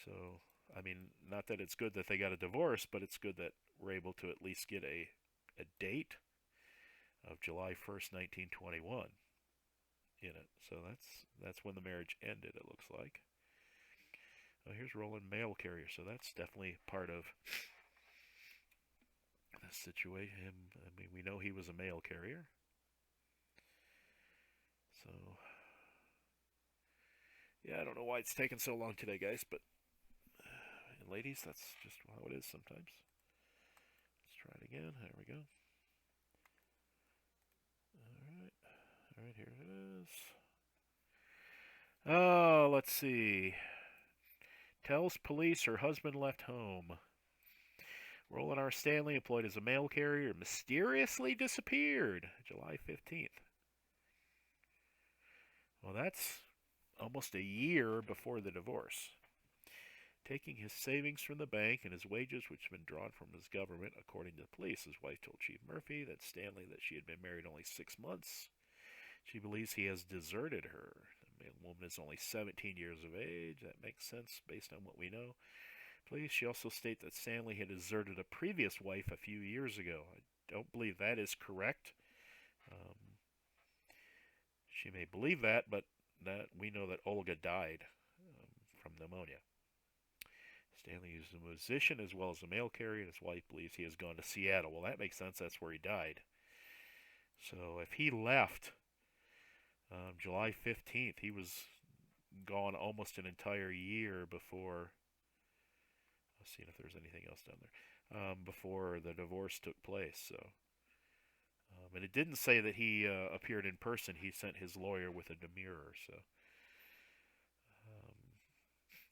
So I mean, not that it's good that they got a divorce, but it's good that we're able to at least get a date of July 1st, 1921 in it. So that's when the marriage ended, it looks like. Oh, here's Roland mail carrier, so that's definitely part of the situation. I mean, we know he was a mail carrier. So, yeah, I don't know why it's taking so long today, guys, but and ladies, that's just how it is sometimes. Let's try it again. There we go. All right, here it is. Oh, let's see. Tells police her husband left home. Roland R. Stanley, employed as a mail carrier, mysteriously disappeared July 15th. Well, that's almost a year before the divorce. Taking his savings from the bank and his wages, which had been drawn from his government, according to the police, his wife told Chief Murphy that Stanley that she had been married only 6 months. She believes he has deserted her. The woman is only 17 years of age. That makes sense based on what we know. Police, she also states that Stanley had deserted a previous wife a few years ago. I don't believe that is correct. She may believe that, but that we know that Olga died from pneumonia. Stanley is a musician as well as a mail carrier, and his wife believes he has gone to Seattle. Well, that makes sense. That's where he died. So if he left July 15th, he was gone almost an entire year before. Let's see if there's anything else down there. Before the divorce took place. So And it didn't say that he appeared in person. He sent his lawyer with a demurrer. Um,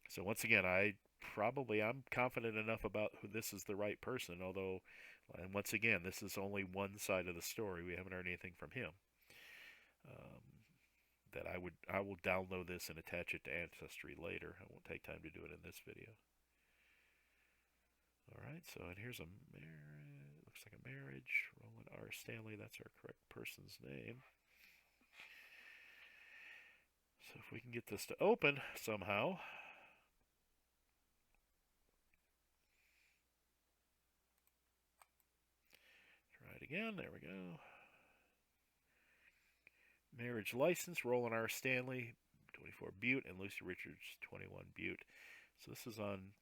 so once again, I'm confident enough about who this is the right person. Although, and once again, this is only one side of the story. We haven't heard anything from him. Um, that I will download this and attach it to Ancestry later. I won't take time to do it in this video. All right, so and here's a marriage. Looks like a marriage. Roland R. Stanley. That's our correct person's name. So if we can get this to open somehow. Try it again. There we go. Marriage license. Roland R. Stanley, 24 Butte, and Lucy Richards, 21 Butte. So this is on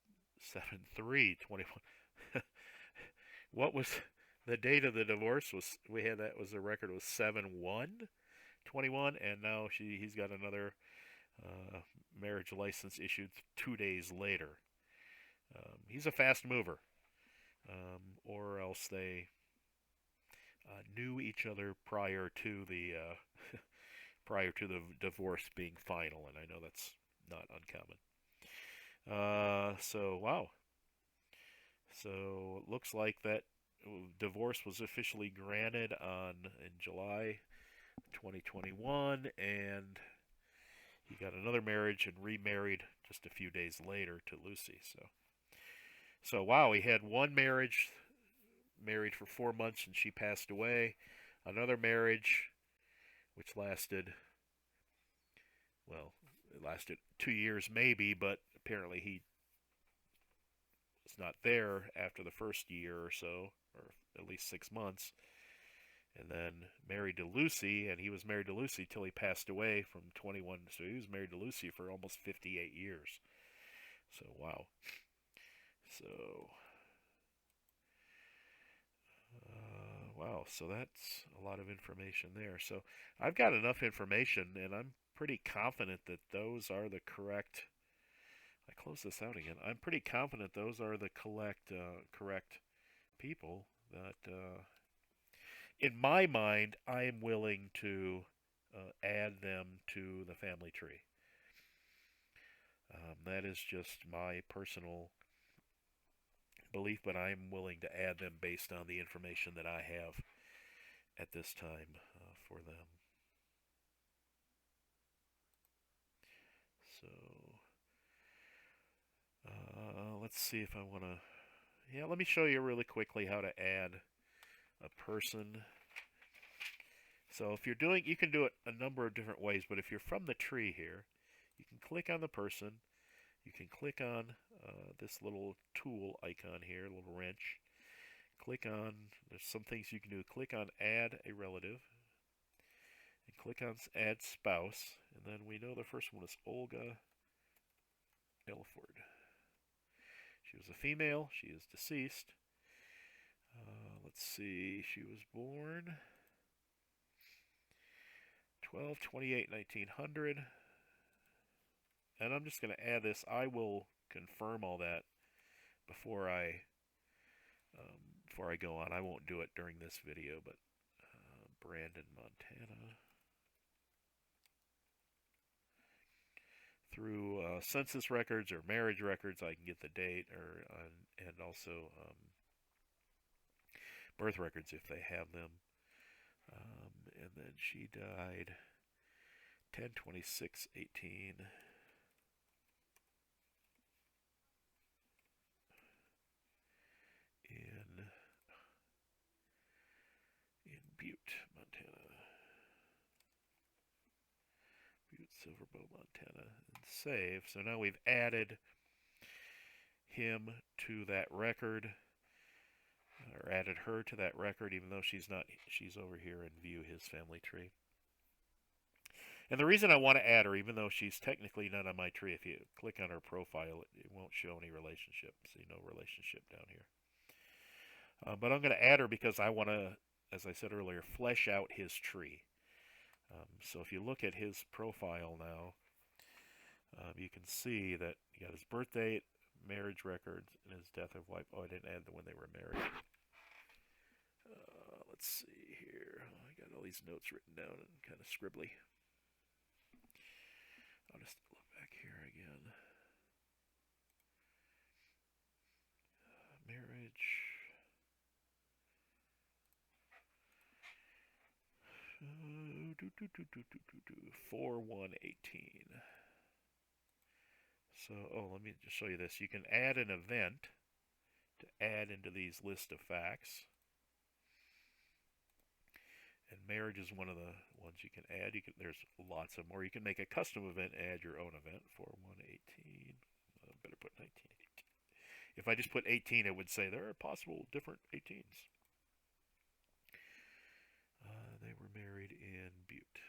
7/3/21. What was the date of the divorce? Was we had that was the record was 7/1/21, and now he's got another marriage license issued 2 days later. He's a fast mover, or else they knew each other prior to the divorce being final, and I know that's not uncommon. So wow. So it looks like that divorce was officially granted in July 2021, and he got another marriage and remarried just a few days later to Lucy. So wow, he had one marriage, married for 4 months, and she passed away. Another marriage, which lasted, well, it lasted 2 years maybe, but apparently he was not there after the first year or so, or at least 6 months. And then married to Lucy, and he was married to Lucy till he passed away from 21. So he was married to Lucy for almost 58 years. So wow. So wow. So that's a lot of information there. So I've got enough information, and I'm pretty confident that those are the correct. I close this out again. I'm pretty confident those are the correct people that. In my mind, I am willing to add them to the family tree. That is just my personal belief, but I'm willing to add them based on the information that I have at this time for them. So let's see if I want to. Yeah, let me show you really quickly how to add a person. So if you're doing, you can do it a number of different ways, but if you're from the tree here, you can click on the person, you can click on this little tool icon here, a little wrench, click on, there's some things you can do, click on add a relative, and click on add spouse, and then we know the first one is Olga Elford. She was a female, she is deceased. Let's see, she was born 12/28/1900, and I'm just going to add this. I will confirm all that before I go on. I won't do it during this video, but Brandon, Montana. Through census records or marriage records, I can get the date, and also birth records if they have them. And then she died 10/26/18. In Butte, Montana. Butte, Silverbow, Montana, and save. So now we've added him to that record, or added her to that record, even though she's not. She's over here in view his family tree. And the reason I want to add her, even though she's technically not on my tree, if you click on her profile, it won't show any relationship. See, no relationship down here. But I'm going to add her because I want to, as I said earlier, flesh out his tree. So if you look at his profile now, you can see that he got his birth date, marriage records, and his death of wife. Oh, I didn't add the when they were married. Let's see here. Got all these notes written down and kind of scribbly. I'll just look back here again. Marriage. 4/1/18. So, let me just show you this. You can add an event to add into these list of facts. And marriage is one of the ones you can add. There's lots of more. You can make a custom event, add your own event. 4/1/18. Better put 19/18. If I just put 18, it would say there are possible different 18s. They were married in Butte.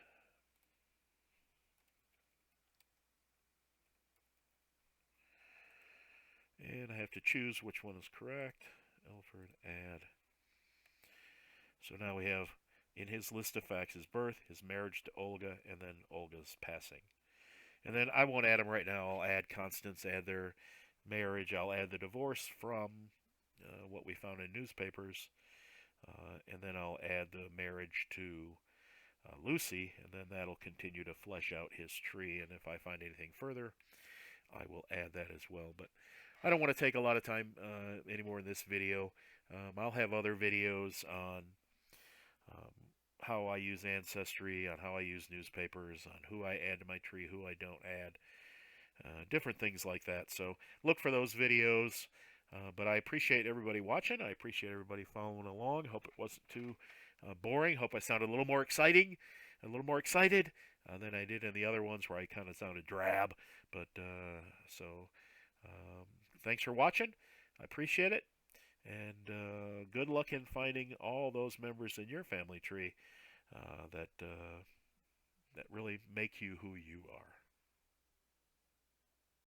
And I have to choose which one is correct. Elford, add. So now we have in his list of facts his birth, his marriage to Olga, and then Olga's passing. And then I won't add them right now. I'll add Constance, add their marriage. I'll add the divorce from what we found in newspapers. And then I'll add the marriage to Lucy, and then that'll continue to flesh out his tree. And if I find anything further, I will add that as well. But I don't want to take a lot of time anymore in this video. I'll have other videos on how I use Ancestry, on how I use newspapers, on who I add to my tree, who I don't add, different things like that. So look for those videos. But I appreciate everybody watching. I appreciate everybody following along. Hope it wasn't too boring. Hope I sounded a little more exciting, a little more excited than I did in the other ones where I kind of sounded drab. But thanks for watching. I appreciate it. And good luck in finding all those members in your family tree that really make you who you are.